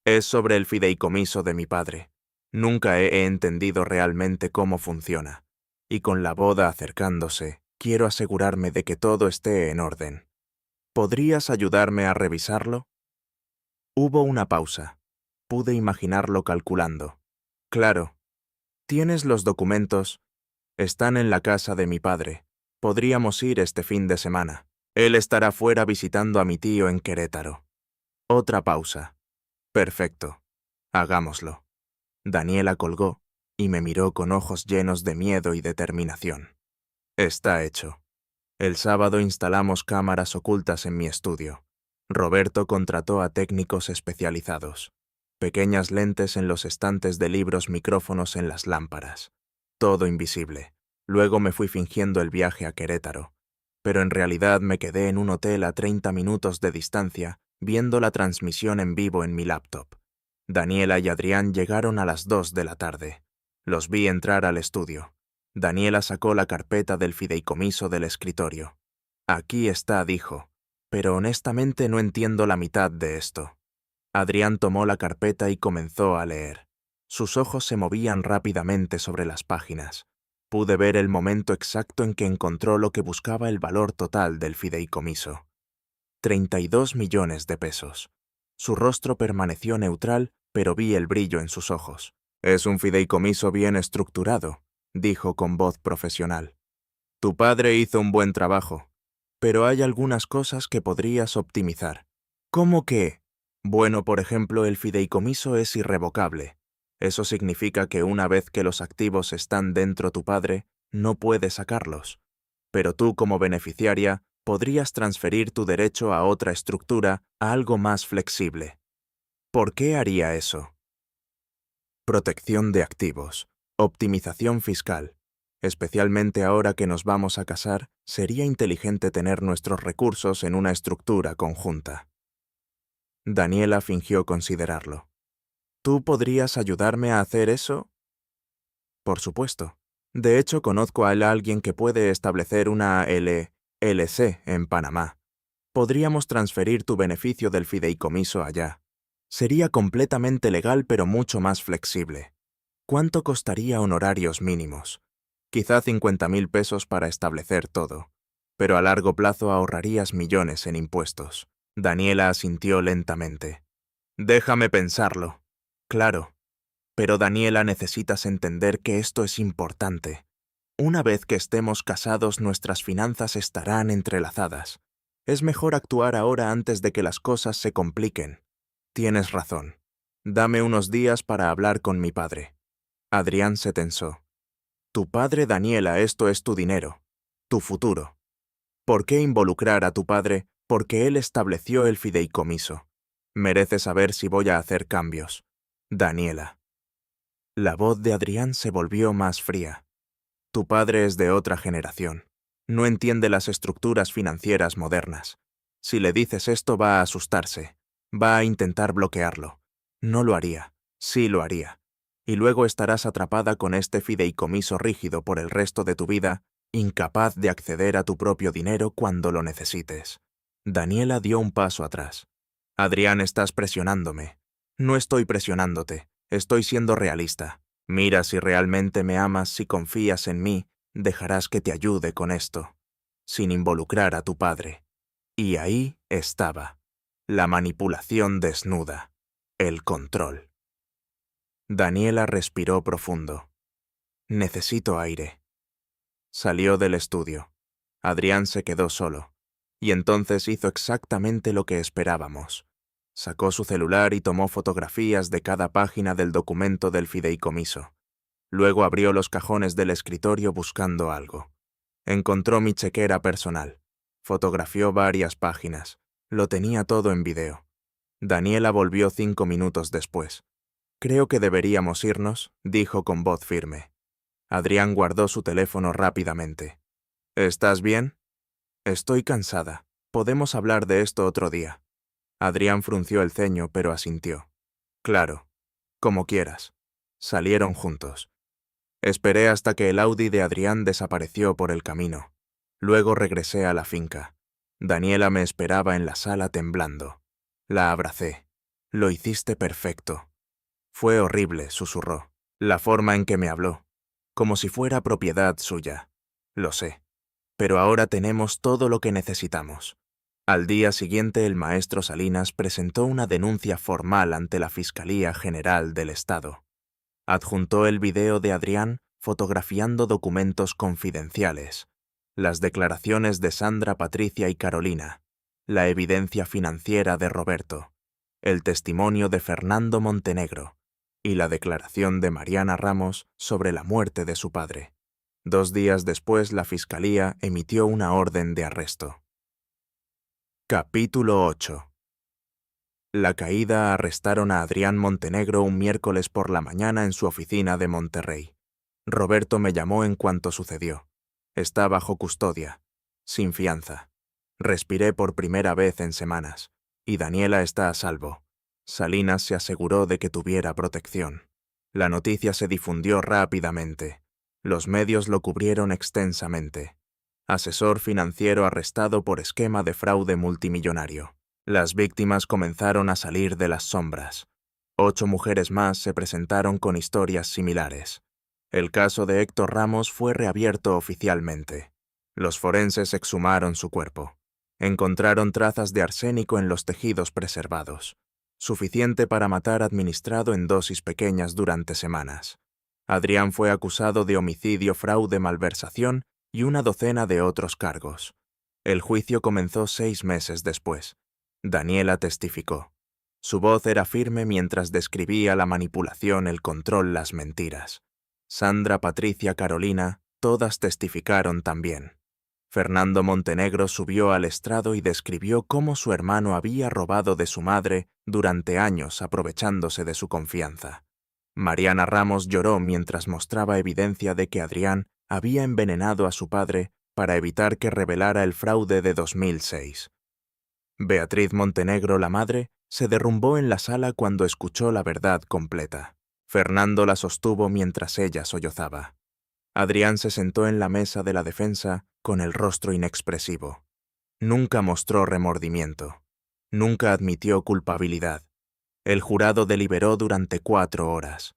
Es sobre el fideicomiso de mi padre. Nunca he entendido realmente cómo funciona. Y con la boda acercándose, quiero asegurarme de que todo esté en orden. ¿Podrías ayudarme a revisarlo? Hubo una pausa. Pude imaginarlo calculando. Claro. ¿Tienes los documentos? Están en la casa de mi padre. Podríamos ir este fin de semana. Él estará fuera visitando a mi tío en Querétaro. Otra pausa. Perfecto. Hagámoslo. Daniela colgó y me miró con ojos llenos de miedo y determinación. Está hecho. El sábado instalamos cámaras ocultas en mi estudio. Roberto contrató a técnicos especializados. Pequeñas lentes en los estantes de libros, micrófonos en las lámparas. Todo invisible. Luego me fui fingiendo el viaje a Querétaro. Pero en realidad me quedé en un hotel a 30 minutos de distancia, viendo la transmisión en vivo en mi laptop. Daniela y Adrián llegaron a las 2 de la tarde. Los vi entrar al estudio. Daniela sacó la carpeta del fideicomiso del escritorio. Aquí está, dijo, pero honestamente no entiendo la mitad de esto. Adrián tomó la carpeta y comenzó a leer. Sus ojos se movían rápidamente sobre las páginas. Pude ver el momento exacto en que encontró lo que buscaba: el valor total del fideicomiso. 32 millones de pesos. Su rostro permaneció neutral, pero vi el brillo en sus ojos. Es un fideicomiso bien estructurado, dijo con voz profesional. Tu padre hizo un buen trabajo, pero hay algunas cosas que podrías optimizar. ¿Cómo qué? Bueno, por ejemplo, el fideicomiso es irrevocable. Eso significa que una vez que los activos están dentro tu padre, no puedes sacarlos. Pero tú, como beneficiaria, podrías transferir tu derecho a otra estructura, a algo más flexible. ¿Por qué haría eso? Protección de activos, optimización fiscal. Especialmente ahora que nos vamos a casar, sería inteligente tener nuestros recursos en una estructura conjunta. Daniela fingió considerarlo. ¿Tú podrías ayudarme a hacer eso? Por supuesto. De hecho, conozco a alguien que puede establecer una LLC en Panamá. Podríamos transferir tu beneficio del fideicomiso allá. Sería completamente legal, pero mucho más flexible. ¿Cuánto costaría honorarios mínimos? Quizá 50,000 pesos para establecer todo. Pero a largo plazo ahorrarías millones en impuestos. Daniela asintió lentamente. Déjame pensarlo. Claro. Pero Daniela, necesitas entender que esto es importante. Una vez que estemos casados, nuestras finanzas estarán entrelazadas. Es mejor actuar ahora antes de que las cosas se compliquen. Tienes razón. Dame unos días para hablar con mi padre. Adrián se tensó. Tu padre, Daniela, esto es tu dinero, tu futuro. ¿Por qué involucrar a tu padre? Porque él estableció el fideicomiso. Merece saber si voy a hacer cambios. Daniela. La voz de Adrián se volvió más fría. Tu padre es de otra generación. No entiende las estructuras financieras modernas. Si le dices esto, va a asustarse. Va a intentar bloquearlo. No lo haría. Sí lo haría. Y luego estarás atrapada con este fideicomiso rígido por el resto de tu vida, incapaz de acceder a tu propio dinero cuando lo necesites. Daniela dio un paso atrás. Adrián, estás presionándome. No estoy presionándote. Estoy siendo realista. Mira, si realmente me amas, si confías en mí, dejarás que te ayude con esto, sin involucrar a tu padre. Y ahí estaba. La manipulación desnuda. El control. Daniela respiró profundo. Necesito aire. Salió del estudio. Adrián se quedó solo. Y entonces hizo exactamente lo que esperábamos. Sacó su celular y tomó fotografías de cada página del documento del fideicomiso. Luego abrió los cajones del escritorio buscando algo. Encontró mi chequera personal. Fotografió varias páginas. Lo tenía todo en video. Daniela volvió 5 minutos después. Creo que deberíamos irnos, dijo con voz firme. Adrián guardó su teléfono rápidamente. ¿Estás bien? Estoy cansada. Podemos hablar de esto otro día. Adrián frunció el ceño, pero asintió. Claro, como quieras. Salieron juntos. Esperé hasta que el Audi de Adrián desapareció por el camino. Luego regresé a la finca. Daniela me esperaba en la sala temblando. La abracé. Lo hiciste perfecto. Fue horrible, susurró. La forma en que me habló. Como si fuera propiedad suya. Lo sé. Pero ahora tenemos todo lo que necesitamos. Al día siguiente, el maestro Salinas presentó una denuncia formal ante la Fiscalía General del Estado. Adjuntó el video de Adrián fotografiando documentos confidenciales, las declaraciones de Sandra, Patricia y Carolina, la evidencia financiera de Roberto, el testimonio de Fernando Montenegro y la declaración de Mariana Ramos sobre la muerte de su padre. 2 días después, la Fiscalía emitió una orden de arresto. Capítulo 8. La caída arrestaron a Adrián Montenegro un miércoles por la mañana en su oficina de Monterrey. Roberto me llamó en cuanto sucedió. Está bajo custodia, sin fianza. Respiré por primera vez en semanas, y Daniela está a salvo. Salinas se aseguró de que tuviera protección. La noticia se difundió rápidamente. Los medios lo cubrieron extensamente. Asesor financiero arrestado por esquema de fraude multimillonario. Las víctimas comenzaron a salir de las sombras. 8 mujeres más se presentaron con historias similares. El caso de Héctor Ramos fue reabierto oficialmente. Los forenses exhumaron su cuerpo. Encontraron trazas de arsénico en los tejidos preservados, suficiente para matar administrado en dosis pequeñas durante semanas. Adrián fue acusado de homicidio, fraude, malversación y una docena de otros cargos. El juicio comenzó 6 meses después. Daniela testificó. Su voz era firme mientras describía la manipulación, el control, las mentiras. Sandra, Patricia, Carolina, todas testificaron también. Fernando Montenegro subió al estrado y describió cómo su hermano había robado de su madre durante años aprovechándose de su confianza. Mariana Ramos lloró mientras mostraba evidencia de que Adrián había envenenado a su padre para evitar que revelara el fraude de 2006. Beatriz Montenegro, la madre, se derrumbó en la sala cuando escuchó la verdad completa. Fernando la sostuvo mientras ella sollozaba. Adrián se sentó en la mesa de la defensa con el rostro inexpresivo. Nunca mostró remordimiento. Nunca admitió culpabilidad. El jurado deliberó durante 4 horas.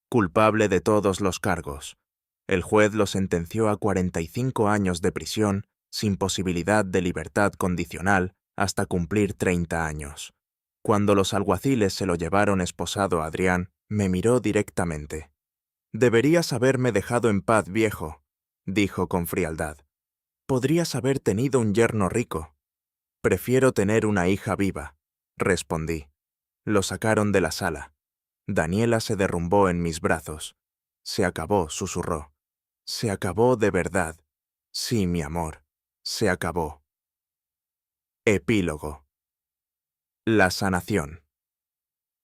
Culpable de todos los cargos. El juez lo sentenció a 45 años de prisión sin posibilidad de libertad condicional hasta cumplir 30 años. Cuando los alguaciles se lo llevaron esposado a Adrián, me miró directamente. «Deberías haberme dejado en paz, viejo», dijo con frialdad. «Podrías haber tenido un yerno rico». «Prefiero tener una hija viva», respondí. Lo sacaron de la sala. Daniela se derrumbó en mis brazos. «Se acabó», susurró. «Se acabó de verdad. Sí, mi amor, se acabó». Epílogo. La sanación.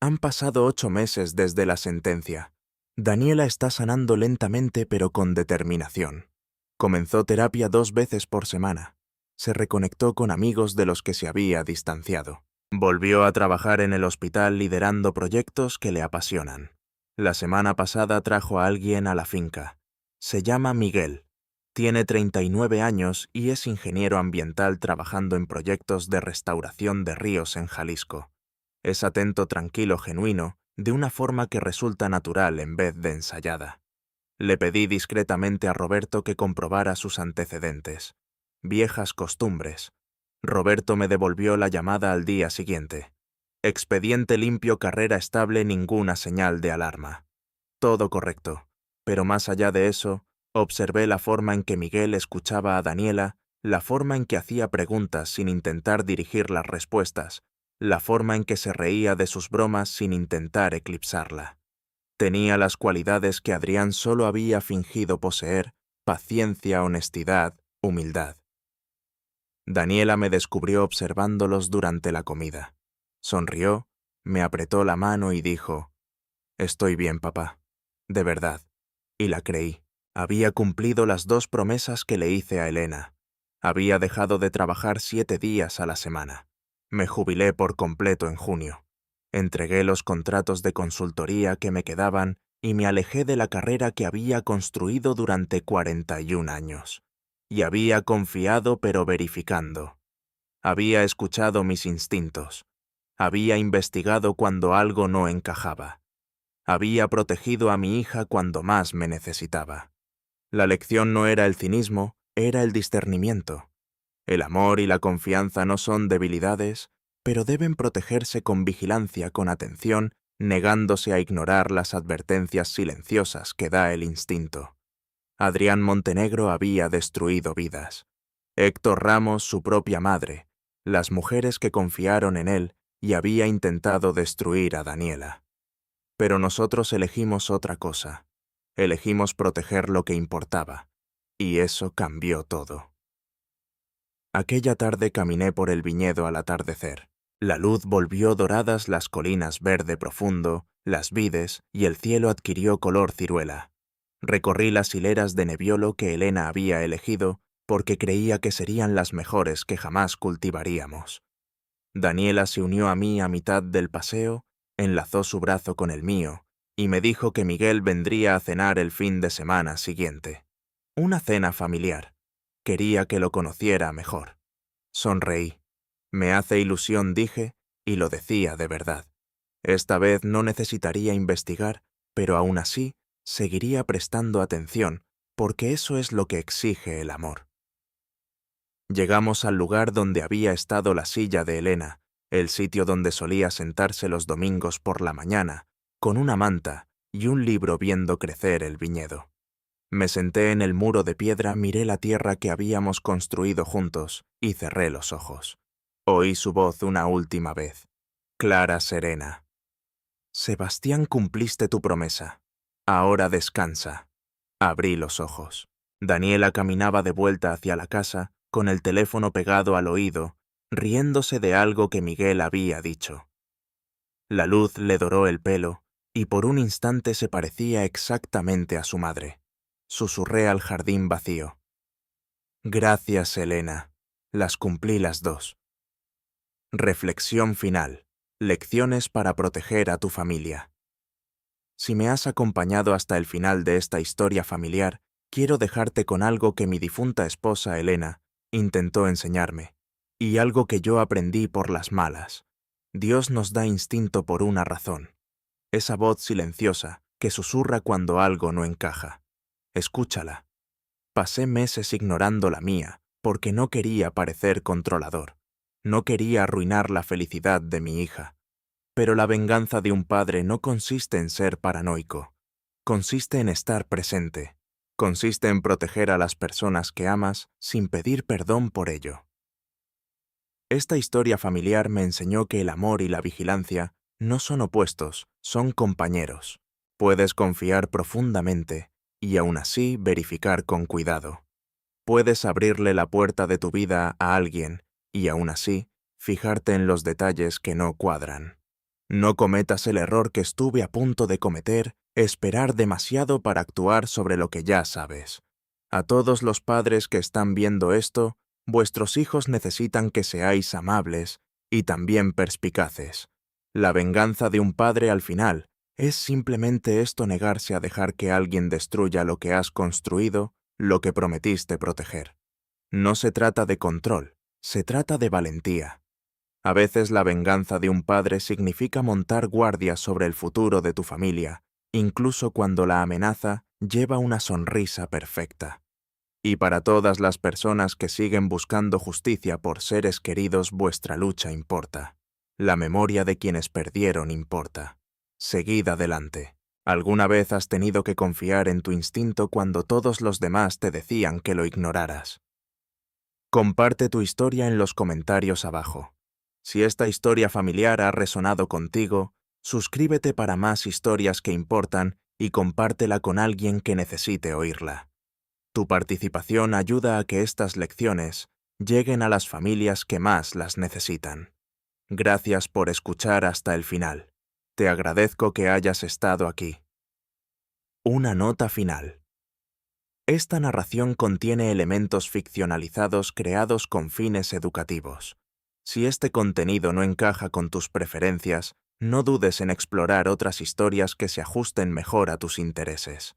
Han pasado 8 meses desde la sentencia. Daniela está sanando lentamente pero con determinación. Comenzó terapia 2 veces por semana. Se reconectó con amigos de los que se había distanciado. Volvió a trabajar en el hospital liderando proyectos que le apasionan. La semana pasada trajo a alguien a la finca. Se llama Miguel. Tiene 39 años y es ingeniero ambiental trabajando en proyectos de restauración de ríos en Jalisco. Es atento, tranquilo, genuino, de una forma que resulta natural en vez de ensayada. Le pedí discretamente a Roberto que comprobara sus antecedentes. Viejas costumbres. Roberto me devolvió la llamada al día siguiente. Expediente limpio, carrera estable, ninguna señal de alarma. Todo correcto. Pero más allá de eso, observé la forma en que Miguel escuchaba a Daniela, la forma en que hacía preguntas sin intentar dirigir las respuestas, la forma en que se reía de sus bromas sin intentar eclipsarla. Tenía las cualidades que Adrián solo había fingido poseer: paciencia, honestidad, humildad. Daniela me descubrió observándolos durante la comida. Sonrió, me apretó la mano y dijo: «Estoy bien, papá. De verdad». Y la creí. Había cumplido las 2 promesas que le hice a Elena. Había dejado de trabajar 7 días a la semana. Me jubilé por completo en junio. Entregué los contratos de consultoría que me quedaban y me alejé de la carrera que había construido durante 41 años. Y había confiado pero verificando. Había escuchado mis instintos. Había investigado cuando algo no encajaba. Había protegido a mi hija cuando más me necesitaba. La lección no era el cinismo, era el discernimiento. El amor y la confianza no son debilidades, pero deben protegerse con vigilancia, con atención, negándose a ignorar las advertencias silenciosas que da el instinto. Adrián Montenegro había destruido vidas. Héctor Ramos, su propia madre, las mujeres que confiaron en él, y había intentado destruir a Daniela. Pero nosotros elegimos otra cosa. Elegimos proteger lo que importaba. y eso cambió todo. Aquella tarde caminé por el viñedo al atardecer. La luz volvió doradas las colinas verde profundo, las vides y el cielo adquirió color ciruela. Recorrí las hileras de Nebbiolo que Elena había elegido porque creía que serían las mejores que jamás cultivaríamos. Daniela se unió a mí a mitad del paseo, enlazó su brazo con el mío y me dijo que Miguel vendría a cenar el fin de semana siguiente. Una cena familiar. Quería que lo conociera mejor. Sonreí. Me hace ilusión, dije, y lo decía de verdad. Esta vez no necesitaría investigar, pero aún así seguiría prestando atención, porque eso es lo que exige el amor. Llegamos al lugar donde había estado la silla de Elena, el sitio donde solía sentarse los domingos por la mañana, con una manta y un libro viendo crecer el viñedo. Me senté en el muro de piedra, miré la tierra que habíamos construido juntos y cerré los ojos. Oí su voz una última vez, clara, serena. Sebastián, cumpliste tu promesa. Ahora descansa. Abrí los ojos. Daniela caminaba de vuelta hacia la casa, con el teléfono pegado al oído, riéndose de algo que Miguel había dicho. La luz le doró el pelo, y por un instante se parecía exactamente a su madre. Susurré al jardín vacío. Gracias, Elena. Las cumplí las dos. Reflexión final. Lecciones para proteger a tu familia. Si me has acompañado hasta el final de esta historia familiar, quiero dejarte con algo que mi difunta esposa Elena intentó enseñarme, y algo que yo aprendí por las malas. Dios nos da instinto por una razón. Esa voz silenciosa que susurra cuando algo no encaja. Escúchala. Pasé meses ignorando la mía, porque no quería parecer controlador. No quería arruinar la felicidad de mi hija. Pero la venganza de un padre no consiste en ser paranoico. Consiste en estar presente. Consiste en proteger a las personas que amas sin pedir perdón por ello. Esta historia familiar me enseñó que el amor y la vigilancia no son opuestos, son compañeros. Puedes confiar profundamente y aún así verificar con cuidado. Puedes abrirle la puerta de tu vida a alguien y aún así fijarte en los detalles que no cuadran. No cometas el error que estuve a punto de cometer, esperar demasiado para actuar sobre lo que ya sabes. A todos los padres que están viendo esto, vuestros hijos necesitan que seáis amables y también perspicaces. La venganza de un padre al final es simplemente esto: negarse a dejar que alguien destruya lo que has construido, lo que prometiste proteger. No se trata de control, se trata de valentía. A veces la venganza de un padre significa montar guardia sobre el futuro de tu familia, incluso cuando la amenaza lleva una sonrisa perfecta. Y para todas las personas que siguen buscando justicia por seres queridos, vuestra lucha importa. La memoria de quienes perdieron importa. Seguid adelante. ¿Alguna vez has tenido que confiar en tu instinto cuando todos los demás te decían que lo ignoraras? Comparte tu historia en los comentarios abajo. Si esta historia familiar ha resonado contigo, suscríbete para más historias que importan y compártela con alguien que necesite oírla. Tu participación ayuda a que estas lecciones lleguen a las familias que más las necesitan. Gracias por escuchar hasta el final. Te agradezco que hayas estado aquí. Una nota final. Esta narración contiene elementos ficcionalizados creados con fines educativos. Si este contenido no encaja con tus preferencias, no dudes en explorar otras historias que se ajusten mejor a tus intereses.